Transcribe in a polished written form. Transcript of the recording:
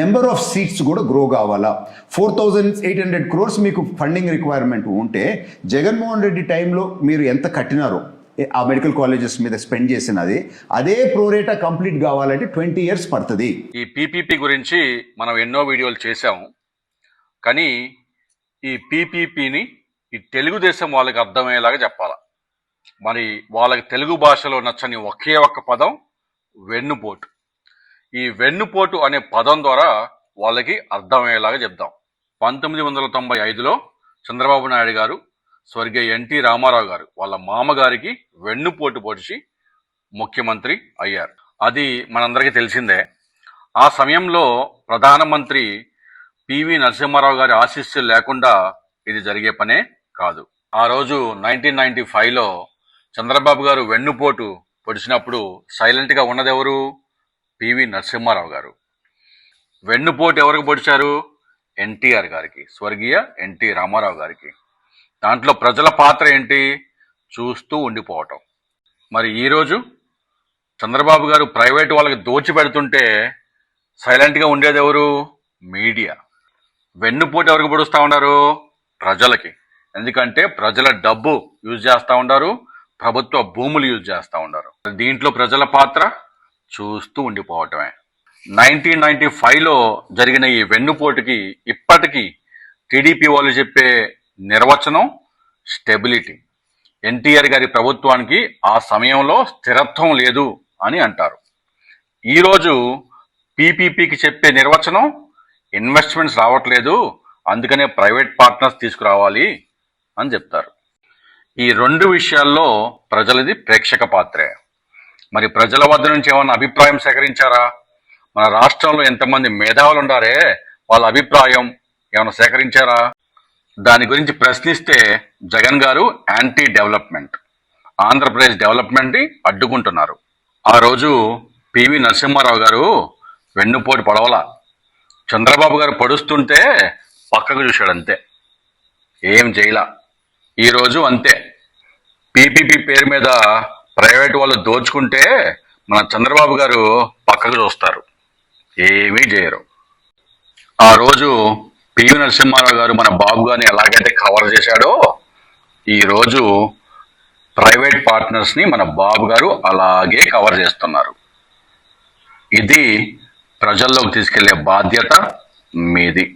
Number of seats కూడా grow కావాలా. 4,800 crores మీకు ఫండింగ్ రిక్వైర్మెంట్ ఉంటే జగన్మోహన్ రెడ్డి టైంలో మీరు ఎంత కట్టినారో ఆ మెడికల్ కాలేజెస్ మీద స్పెండ్ చేసినది అదే ప్రోరేటా కంప్లీట్ కావాలంటే 20 years పడుతుంది. ఈ పీపీపీ గురించి మనం ఎన్నో వీడియోలు చేసాము. కానీ ఈ పీపీపీని ఈ తెలుగుదేశం వాళ్ళకి అర్థమయ్యేలాగా చెప్పాలి. మరి వాళ్ళకి తెలుగు భాషలో నచ్చని ఒకే ఒక్క పదం వెన్నుపోటు. ఈ వెన్నుపోటు అనే పదం ద్వారా వాళ్ళకి అర్థమయ్యేలాగా చెప్దాం. 1995లో చంద్రబాబు నాయుడు గారు స్వర్గీయ ఎన్టీ రామారావు గారు వాళ్ళ మామగారికి వెన్నుపోటు పొడిచి ముఖ్యమంత్రి అయ్యారు. అది మనందరికీ తెలిసిందే. ఆ సమయంలో ప్రధానమంత్రి పివి నరసింహారావు గారి ఆశీస్సులు లేకుండా ఇది జరిగే పనే కాదు. ఆ రోజు 1995లో చంద్రబాబు గారు వెన్నుపోటు పొడిచినప్పుడు సైలెంట్గా ఉన్నదెవరు? పివి నరసింహారావు గారు. వెన్నుపోటు ఎవరికి పొడిచారు? ఎన్టీఆర్ గారికి, స్వర్గీయ ఎన్టీ రామారావు గారికి. దాంట్లో ప్రజల పాత్ర ఏంటి? చూస్తూ ఉండిపోవటం. మరి ఈరోజు చంద్రబాబు గారు ప్రైవేటు వాళ్ళకి దోచి పెడుతుంటే సైలెంట్గా ఉండేది ఎవరు? మీడియా. వెన్నుపోటు ఎవరికి పొడుస్తూ ఉన్నారు? ప్రజలకి. ఎందుకంటే ప్రజల డబ్బు యూజ్ చేస్తూ ఉంటారు, ప్రభుత్వ భూములు యూజ్ చేస్తూ ఉంటారు. దీంట్లో ప్రజల పాత్ర చూస్తూ ఉండిపోవటమే. 1995లో జరిగిన ఈ వెన్నుపోటుకి ఇప్పటికీ టీడీపీ వాళ్ళు చెప్పే నిర్వచనం స్టెబిలిటీ. ఎన్టీఆర్ గారి ప్రభుత్వానికి ఆ సమయంలో స్థిరత్వం లేదు అని అంటారు. ఈరోజు పీపీపీకి చెప్పే నిర్వచనం ఇన్వెస్ట్మెంట్స్ రావట్లేదు, అందుకనే ప్రైవేట్ పార్ట్నర్స్ తీసుకురావాలి అని చెప్తారు. ఈ రెండు విషయాల్లో ప్రజలది ప్రేక్షక పాత్రే. మరి ప్రజల వద్ద నుంచి ఏమన్నా అభిప్రాయం సేకరించారా? మన రాష్ట్రంలో ఎంతమంది మేధావులు ఉండారే, వాళ్ళ అభిప్రాయం ఏమైనా సేకరించారా? దాని గురించి ప్రశ్నిస్తే జగన్ గారు యాంటీ డెవలప్మెంట్, ఆంధ్రప్రదేశ్ డెవలప్మెంట్ని అడ్డుకుంటున్నారు. ఆ రోజు పివి నరసింహారావు గారు వెన్నుపోటు పడవలా, చంద్రబాబు గారు పడుస్తుంటే పక్కకు చూశాడు అంతే, ఏం చేయలా. ఈరోజు అంతే. పీపీపీ పేరు మీద ప్రైవేట్ వాళ్ళు దోచుకుంటే మన చంద్రబాబు గారు పక్కకు చూస్తారు, ఏమీ చేయరు. ఆ రోజు పివి నరసింహారావు గారు మన బాబు గారిని ఎలాగైతే కవర్ చేశాడో ఈరోజు ప్రైవేట్ పార్ట్నర్స్ని మన బాబు గారు అలాగే కవర్ చేస్తున్నారు. ఇది ప్రజల్లోకి తీసుకెళ్లే బాధ్యత మీది.